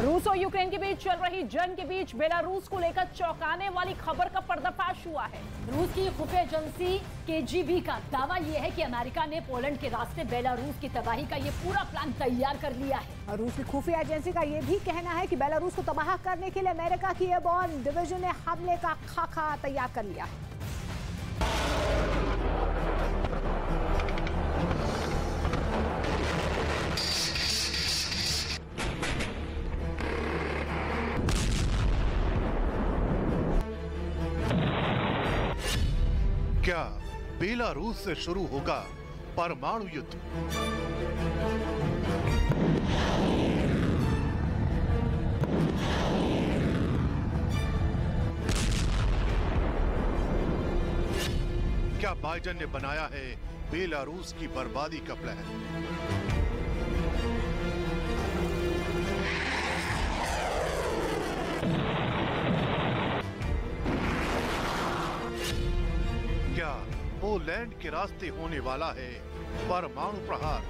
रूस और यूक्रेन के बीच चल रही जंग के बीच बेलारूस को लेकर चौंकाने वाली खबर का पर्दाफाश हुआ है। रूस की खुफिया एजेंसी केजीबी का दावा यह है कि अमेरिका ने पोलैंड के रास्ते बेलारूस की तबाही का ये पूरा प्लान तैयार कर लिया है। रूस की खुफिया एजेंसी का यह भी कहना है कि बेलारूस को तबाह करने के लिए अमेरिका की एयरबोर्न डिवीजन ने हमले का खाका तैयार कर लिया है। क्या बेलारूस से शुरू होगा परमाणु युद्ध? क्या बाइडेन ने बनाया है बेलारूस की बर्बादी का प्लान? क्या पोलैंड के रास्ते होने वाला है परमाणु प्रहार?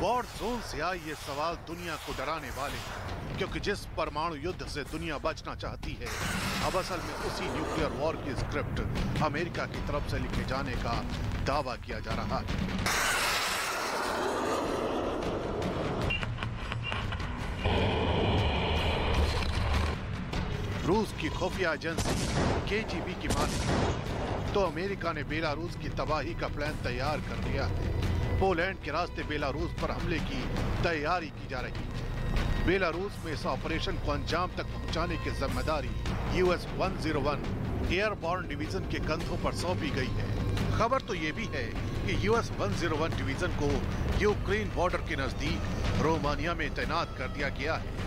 वॉर जोन से आए ये सवाल दुनिया को डराने वाले हैं, क्योंकि जिस परमाणु युद्ध से दुनिया बचना चाहती है, अब असल में उसी न्यूक्लियर वॉर की स्क्रिप्ट अमेरिका की तरफ से लिखे जाने का दावा किया जा रहा है। रूस की खुफिया एजेंसी केजीबी की माने तो अमेरिका ने बेलारूस की तबाही का प्लान तैयार कर लिया है। पोलैंड के रास्ते बेलारूस पर हमले की तैयारी की जा रही है। बेलारूस में इस ऑपरेशन को अंजाम तक पहुंचाने की जिम्मेदारी US 101 एयरबोर्न डिवीजन के कंधों पर सौंपी गई है। खबर तो ये भी है कि US 101 डिवीजन को यूक्रेन बॉर्डर के नजदीक रोमानिया में तैनात कर दिया गया है।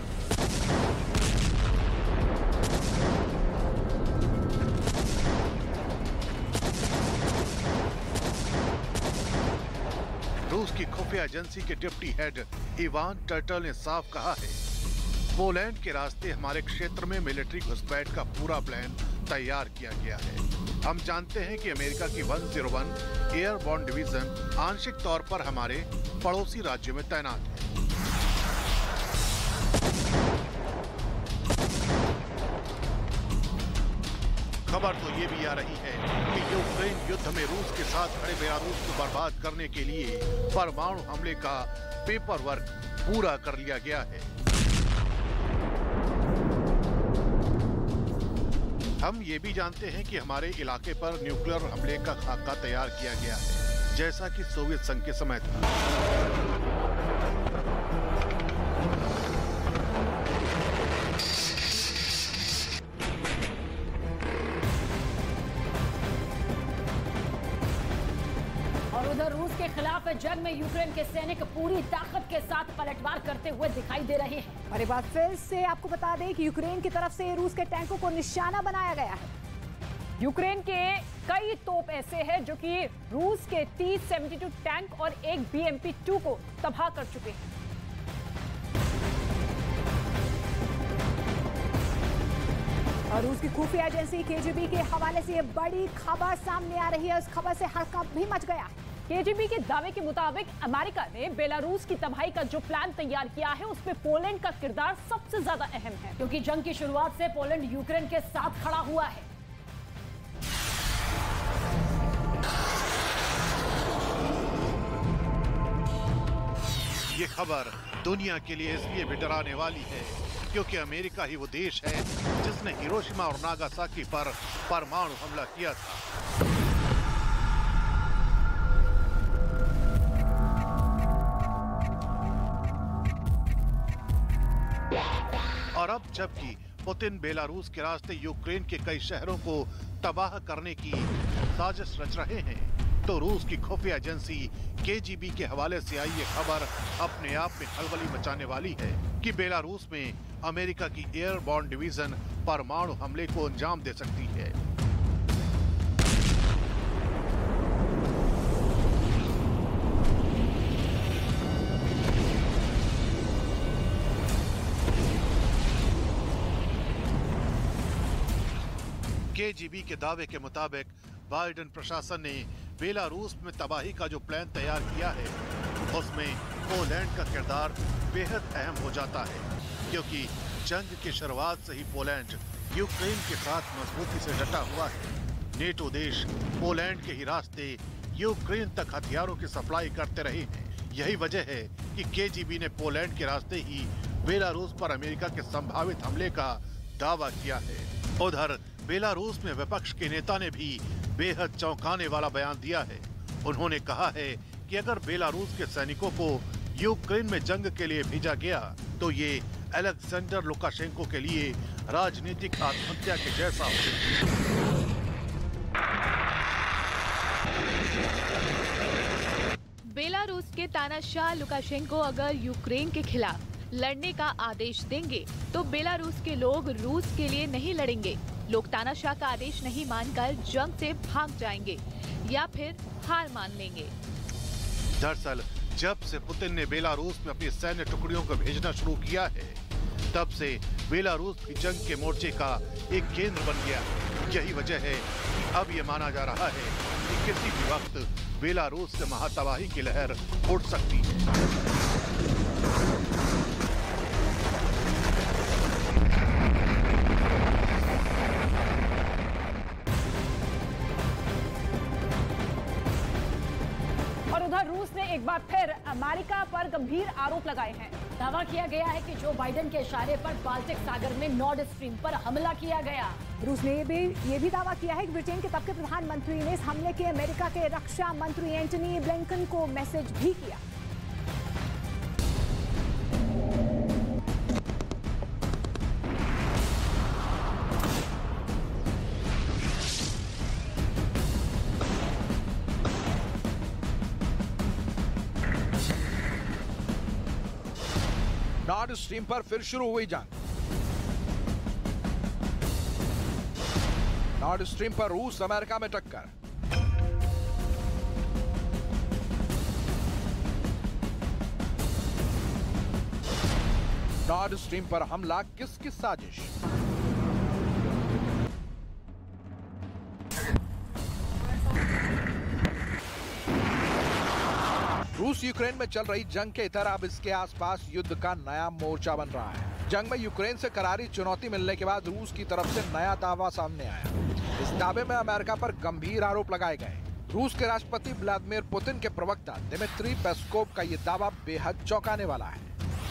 रूस की खुफिया एजेंसी के डिप्टी हेड इवान टर्टल ने साफ कहा है, पोलैंड के रास्ते हमारे क्षेत्र में मिलिट्री घुसपैठ का पूरा प्लान तैयार किया गया है। हम जानते हैं कि अमेरिका की 101 एयरबोर्न डिवीजन आंशिक तौर पर हमारे पड़ोसी राज्यों में तैनात है। खबर तो ये भी आ रही है कि यूक्रेन युद्ध में रूस के साथ खड़े बेलारूस को बर्बाद करने के लिए परमाणु हमले का पेपर वर्क पूरा कर लिया गया है। हम ये भी जानते हैं कि हमारे इलाके पर न्यूक्लियर हमले का खाका तैयार किया गया है, जैसा कि सोवियत संघ के समय था। उधर रूस के खिलाफ जंग में यूक्रेन के सैनिक पूरी ताकत के साथ पलटवार करते हुए दिखाई दे रहे हैं। और एक बार फिर से आपको बता दें कि यूक्रेन की तरफ से रूस के टैंकों को निशाना बनाया गया है। यूक्रेन के कई तोप ऐसे हैं जो कि रूस के T-72 टैंक और एक BMP-2 को तबाह कर चुके हैं। और रूस की खुफिया एजेंसी केजीबी के हवाले से ये बड़ी खबर सामने आ रही है। उस खबर से हड़कंप भी मच गया है। केजीबी के दावे के मुताबिक अमेरिका ने बेलारूस की तबाही का जो प्लान तैयार किया है, उसमें पोलैंड का किरदार सबसे ज्यादा अहम है, क्योंकि जंग की शुरुआत से पोलैंड यूक्रेन के साथ खड़ा हुआ है। ये खबर दुनिया के लिए इसलिए भी डराने वाली है क्योंकि अमेरिका ही वो देश है जिसने हिरोशिमा और नागासाकी पर परमाणु हमला किया था। और अब जबकि पुतिन बेलारूस के रास्ते यूक्रेन के कई शहरों को तबाह करने की साजिश रच रहे हैं, तो रूस की खुफिया एजेंसी केजीबी के हवाले से आई ये खबर अपने आप में खलबली मचाने वाली है कि बेलारूस में अमेरिका की एयरबोर्न डिवीजन परमाणु हमले को अंजाम दे सकती है। केजीबी के दावे के मुताबिक बाइडेन प्रशासन ने बेलारूस में तबाही का जो प्लान तैयार किया है उसमें पोलैंड का किरदार बेहद अहम हो जाता है, क्योंकि जंग की शुरुआत से ही पोलैंड यूक्रेन के साथ मजबूती से डटा हुआ है। नेटो देश पोलैंड के ही रास्ते यूक्रेन तक हथियारों की सप्लाई करते रहे हैं। यही वजह है कि केजीबी ने पोलैंड के रास्ते ही बेलारूस पर अमेरिका के संभावित हमले का दावा किया है। उधर बेलारूस में विपक्ष के नेता ने भी बेहद चौंकाने वाला बयान दिया है। उन्होंने कहा है कि अगर बेलारूस के सैनिकों को यूक्रेन में जंग के लिए भेजा गया तो ये अलेक्जेंडर लुकाशेंको के लिए राजनीतिक आत्महत्या के जैसा हो। बेलारूस के तानाशाह लुकाशेंको अगर यूक्रेन के खिलाफ लड़ने का आदेश देंगे तो बेलारूस के लोग रूस के लिए नहीं लड़ेंगे। लोग तानाशाह का आदेश नहीं मानकर जंग से भाग जाएंगे या फिर हार मान लेंगे। दरअसल जब से पुतिन ने बेलारूस में अपनी सैन्य टुकड़ियों को भेजना शुरू किया है, तब से बेलारूस भी जंग के मोर्चे का एक केंद्र बन गया। यही वजह है कि अब ये माना जा रहा है कि किसी भी वक्त बेलारूस से महातबाही की लहर उठ सकती है। रूस ने एक बार फिर अमेरिका पर गंभीर आरोप लगाए हैं। दावा किया गया है कि जो बाइडेन के इशारे पर बाल्टिक सागर में नॉर्ड स्ट्रीम पर हमला किया गया। रूस ने ये भी दावा किया है कि ब्रिटेन के तब के प्रधानमंत्री ने इस हमले के अमेरिका के रक्षा मंत्री एंटनी ब्लिंकन को मैसेज भी किया। नॉर्ड स्ट्रीम पर फिर शुरू हुई जंग। नॉर्ड स्ट्रीम पर रूस अमेरिका में टक्कर। नॉर्ड स्ट्रीम पर हमला किसकी साजिश? रूस यूक्रेन में चल रही जंग के इतर अब इसके आसपास युद्ध का नया मोर्चा बन रहा है। जंग में यूक्रेन से करारी चुनौती मिलने के बाद रूस की तरफ से नया दावा सामने आया। इस दावे में अमेरिका पर गंभीर आरोप लगाए गए। रूस के राष्ट्रपति व्लादिमीर पुतिन के प्रवक्ता दिमित्री पेस्कोव का ये दावा बेहद चौंकाने वाला है।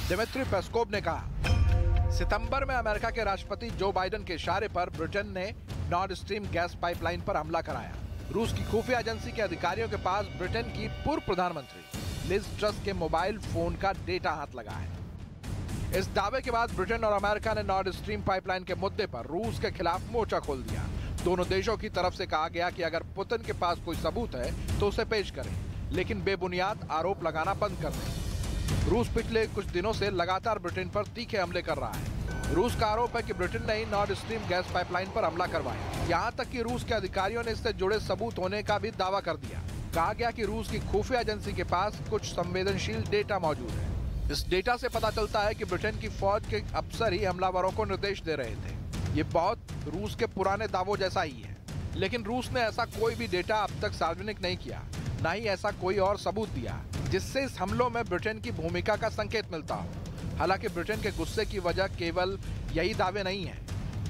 दिमित्री पेस्कोव ने कहा, सितंबर में अमेरिका के राष्ट्रपति जो बाइडेन के इशारे पर ब्रिटेन ने नॉर्ड स्ट्रीम गैस पाइपलाइन पर हमला कराया। रूस की खुफिया एजेंसी के अधिकारियों के पास ब्रिटेन की पूर्व प्रधानमंत्री लिज ट्रस के मोबाइल फोन का डेटा हाथ लगा है। इस दावे के बाद ब्रिटेन और अमेरिका ने नॉर्ड स्ट्रीम पाइपलाइन के मुद्दे पर रूस के खिलाफ मोर्चा खोल दिया। दोनों देशों की तरफ से कहा गया कि अगर पुतिन के पास कोई सबूत है तो उसे पेश करें, लेकिन बेबुनियाद आरोप लगाना बंद कर दें। रूस पिछले कुछ दिनों से लगातार ब्रिटेन पर तीखे हमले कर रहा है। रूस का आरोप है कि ब्रिटेन ने ही नॉर्ड स्ट्रीम गैस पाइपलाइन पर हमला करवाया। यहाँ तक कि रूस के अधिकारियों ने इससे जुड़े सबूत होने का भी दावा कर दिया। कहा गया कि रूस की खुफिया एजेंसी के पास कुछ संवेदनशील डेटा मौजूद है। इस डेटा से पता चलता है कि ब्रिटेन की फौज के अफसर ही हमलावरों को निर्देश दे रहे थे। ये बहुत रूस के पुराने दावों जैसा ही है, लेकिन रूस ने ऐसा कोई भी डेटा अब तक सार्वजनिक नहीं किया, न ही ऐसा कोई और सबूत दिया जिससे इस हमलों में ब्रिटेन की भूमिका का संकेत मिलता हो। हालांकि ब्रिटेन के गुस्से की वजह केवल यही दावे नहीं है,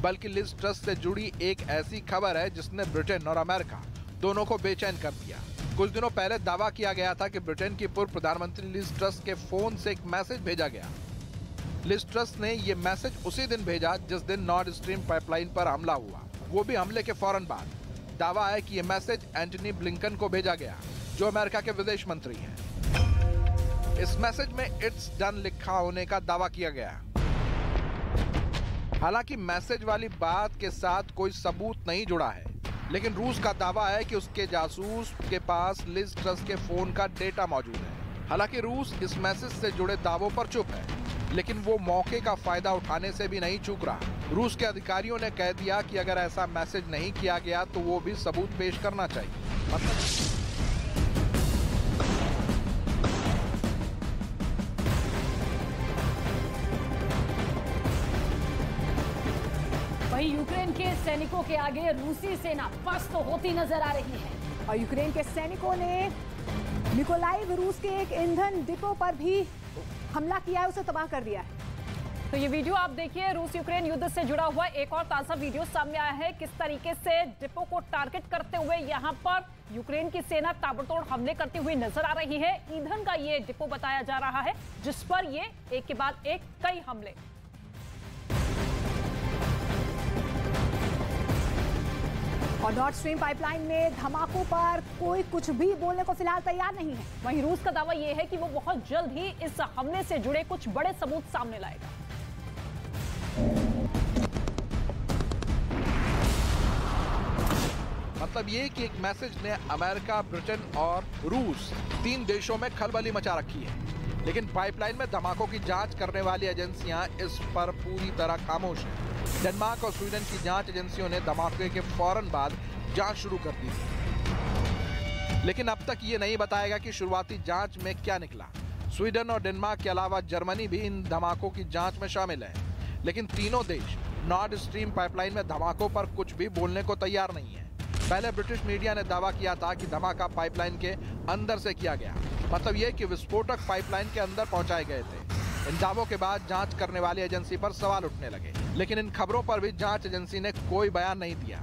बल्कि लिज ट्रस से जुड़ी एक ऐसी खबर है जिसने ब्रिटेन और अमेरिका दोनों को बेचैन कर दिया। कुछ दिनों पहले दावा किया गया था कि ब्रिटेन की पूर्व प्रधानमंत्री लिज ट्रस के फोन से एक मैसेज भेजा गया। लिज ट्रस ने ये मैसेज उसी दिन भेजा जिस दिन नॉर्ड स्ट्रीम पाइपलाइन पर हमला हुआ, वो भी हमले के फौरन बाद। दावा है कि ये मैसेज एंटनी ब्लिंकन को भेजा गया, जो अमेरिका के विदेश मंत्री हैं। इस मैसेज में इट्स डन लिखा होने का दावा किया गया। हालांकि मैसेज वाली बात के साथ कोई सबूत नहीं जुड़ा है, लेकिन रूस का दावा है कि उसके जासूस के पास लिज ट्रस के फोन का डेटा मौजूद है। हालांकि रूस इस मैसेज से जुड़े दावों पर चुप है, लेकिन वो मौके का फायदा उठाने से भी नहीं चूक रहा। रूस के अधिकारियों ने कह दिया कि अगर ऐसा मैसेज नहीं किया गया तो वो भी सबूत पेश करना चाहिए। वहीं यूक्रेन के सैनिकों के आगे रूसी सेना पस्त होती नजर आ रही है। और यूक्रेन के सैनिकों ने मिकोलाइव रूस के एक ईंधन डिपो पर भी हमला किया है, उसे तबाह कर दिया है। तो ये वीडियो आप देखिए, रूस यूक्रेन युद्ध से जुड़ा हुआ एक और ताजा वीडियो सामने आया है। किस तरीके से डिपो को टारगेट करते हुए यहां पर यूक्रेन की सेना ताबड़तोड़ हमले करती हुई नजर आ रही है। ईंधन का ये डिपो बताया जा रहा है, जिस पर ये एक के बाद एक कई हमले। और नॉर्थ स्ट्रीम पाइपलाइन में धमाकों पर कोई कुछ भी बोलने को फिलहाल तैयार नहीं है। वहीं रूस का दावा यह है कि वो बहुत जल्द ही इस हमले से जुड़े कुछ बड़े सबूत सामने लाएगा। मतलब ये कि एक मैसेज ने अमेरिका, ब्रिटेन और रूस 3 देशों में खलबली मचा रखी है, लेकिन पाइपलाइन में धमाकों की जांच करने वाली एजेंसियां इस पर पूरी तरह खामोश हैं। डेनमार्क और स्वीडन की जांच एजेंसियों ने धमाके के फौरन बाद जांच शुरू कर दी थी, लेकिन अब तक ये नहीं बताएगा कि शुरुआती जांच में क्या निकला। स्वीडन और डेनमार्क के अलावा जर्मनी भी इन धमाकों की जांच में शामिल है, लेकिन तीनों देश नॉर्थ स्ट्रीम पाइपलाइन में धमाकों पर कुछ भी बोलने को तैयार नहीं है। पहले ब्रिटिश मीडिया ने दावा किया था कि धमाका पाइपलाइन के अंदर से किया गया, मतलब ये कि विस्फोटक पाइपलाइन के अंदर पहुंचाए गए थे। इन दावों के बाद जांच करने वाली एजेंसी पर सवाल उठने लगे, लेकिन इन खबरों पर भी जांच एजेंसी ने कोई बयान नहीं दिया।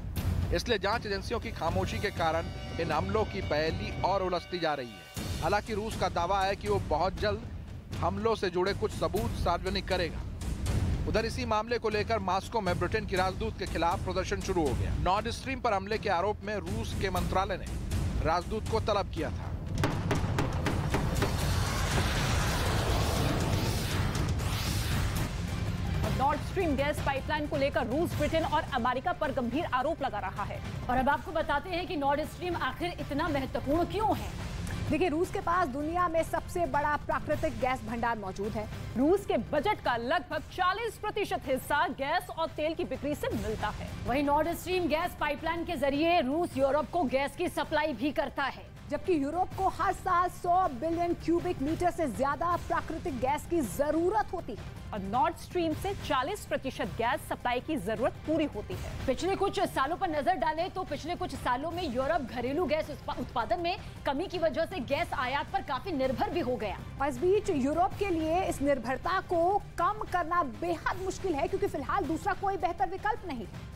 इसलिए जांच एजेंसियों की खामोशी के कारण इन हमलों की पहेली और उलझती जा रही है। हालांकि रूस का दावा है कि वो बहुत जल्द हमलों से जुड़े कुछ सबूत सार्वजनिक करेगा। उधर इसी मामले को लेकर मॉस्को में ब्रिटेन की राजदूत के खिलाफ प्रदर्शन शुरू हो गया। नॉर्थ स्ट्रीम पर हमले के आरोप में रूस के मंत्रालय ने राजदूत को तलब किया था। नॉर्थ स्ट्रीम गैस पाइपलाइन को लेकर रूस, ब्रिटेन और अमेरिका पर गंभीर आरोप लगा रहा है। और अब आपको बताते हैं कि नॉर्थ स्ट्रीम आखिर इतना महत्वपूर्ण क्यों है। देखिए, रूस के पास दुनिया में सबसे बड़ा प्राकृतिक गैस भंडार मौजूद है। रूस के बजट का लगभग 40% हिस्सा गैस और तेल की बिक्री से मिलता है। वहीं नॉर्थ स्ट्रीम गैस पाइपलाइन के जरिए रूस यूरोप को गैस की सप्लाई भी करता है, जबकि यूरोप को हर साल 100 बिलियन क्यूबिक मीटर से ज्यादा प्राकृतिक गैस की जरूरत होती है। और नॉर्थ स्ट्रीम से 40% गैस सप्लाई की जरूरत पूरी होती है। पिछले कुछ सालों पर नजर डालें तो पिछले कुछ सालों में यूरोप घरेलू गैस उत्पादन में कमी की वजह से गैस आयात पर काफी निर्भर भी हो गया। और इस बीच यूरोप के लिए इस निर्भरता को कम करना बेहद मुश्किल है, क्योंकि फिलहाल दूसरा कोई बेहतर विकल्प नहीं है।